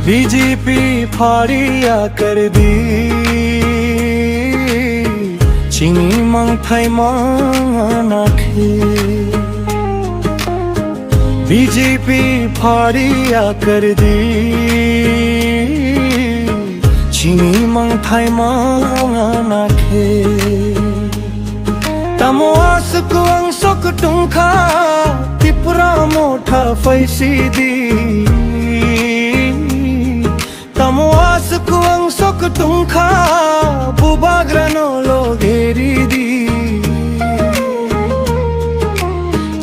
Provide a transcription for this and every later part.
BJP Faria कर दी चिनी मंगथाई मानाखे BJP Faria कर दी चिनी मंगथाई मानाखे तमो आसक अंशक टुंखा तिपुरा मोठा फैसिदी तमो आसक अंशक टुंखा बुबाग्रानो लोगेरिदी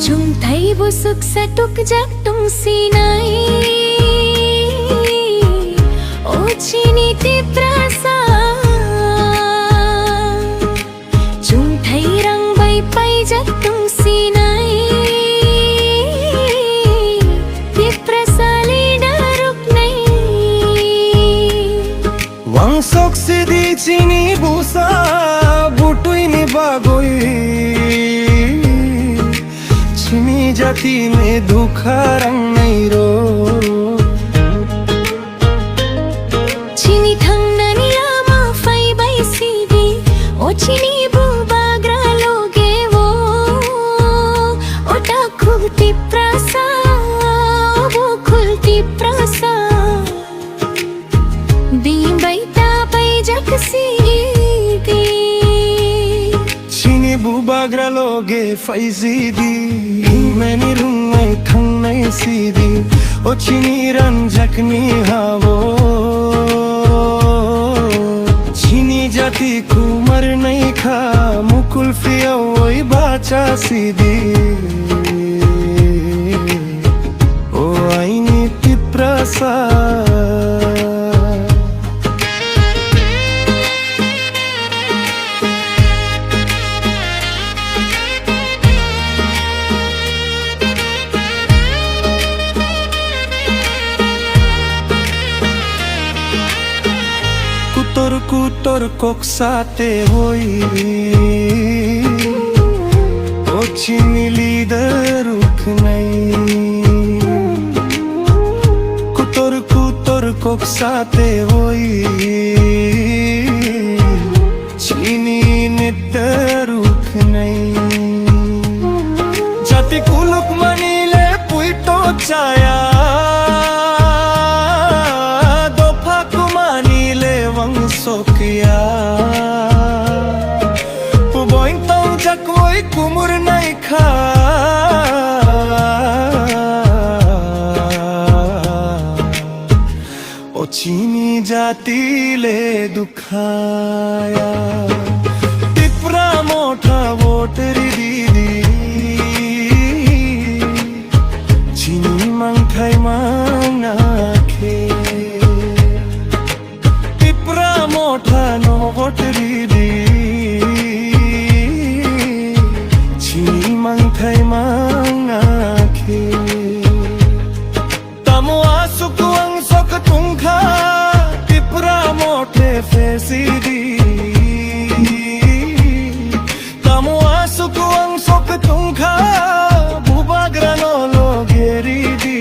चुंथाई बुसुक सटुक जग तुम सीनाई ओ चिनी तिप्रासा चुंथाई रंग बाई पाई जग तुम सीनाई तिप्रासा लीडा रुक नहीं वंशक सिदी चिनी बुसा बुटुई नि बागोई चिनी जाति में दुखा रंग नहीं रो चिनी थंगनानी आमा फाई बाई सीदी ओ चिनी बुबाग्रा लोगे वो ओटा खुगती प्रासा वो खुलती प्रासा बीम बैता पाई जग सीदी चिनी बुबाग्रा लोगे फैजीदी मैंने रुंगाई थंग नहीं सीधी ओ चिनी रंजकनी हावो चिनी जाति कुमर नहीं खा मुकुल फिया वही बाचा सीधी ओ आईनी तिप्रासा कुतर कोक्साते होई ओ चिनी लीडर रुक नहीं कुतर कोक्साते होई चिनी नित्य रुक नहीं जाति कुलुक मनीले पुइटो चाया सोकिया पुबोइन तंग जकोई कुमुर नहीं खा ओ चीनी जाति ले दुखाया तिप्रा मोठा वोटरी दीदी चीनी मंगथाई मानाखे मोठा नो वोटरी दी चिनी मंगथाई मानाखे तमो आसुक अंशक तुंखा तिप्रा मोठे फेसीदी तमो आसुक अंशक तुंखा बुबाग्रानो लोगेरी दी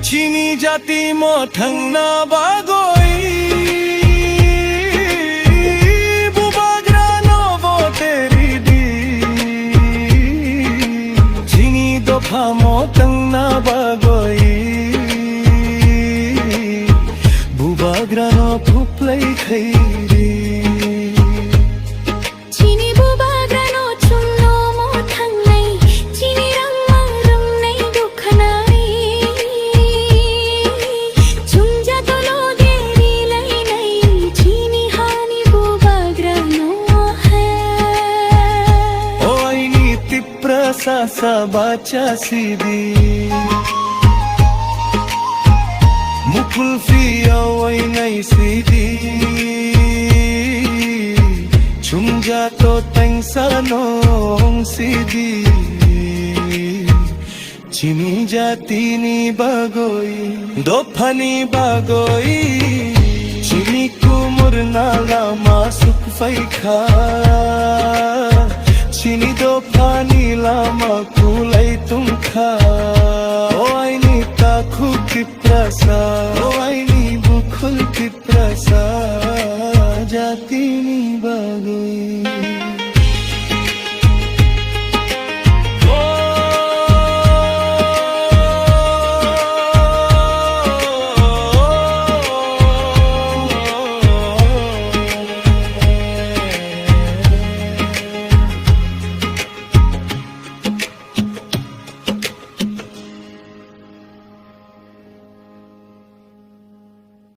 चिनी जाति मोठंग ना बागोई बुबाग्रा नो वोटेरी दी चिनी दोफा मोठंग ना बागोई बुबाग्रा नो फुप्लाई खैरी सा बाचा सीधी कुल्फी वही नहीं सीधी छुम जा तो टेंसनों सीधी चिनी जाती नी बागोई दो फनी बागोई चिनी कुमुर नाला मासुक फैखा चिनी दो फानी लामा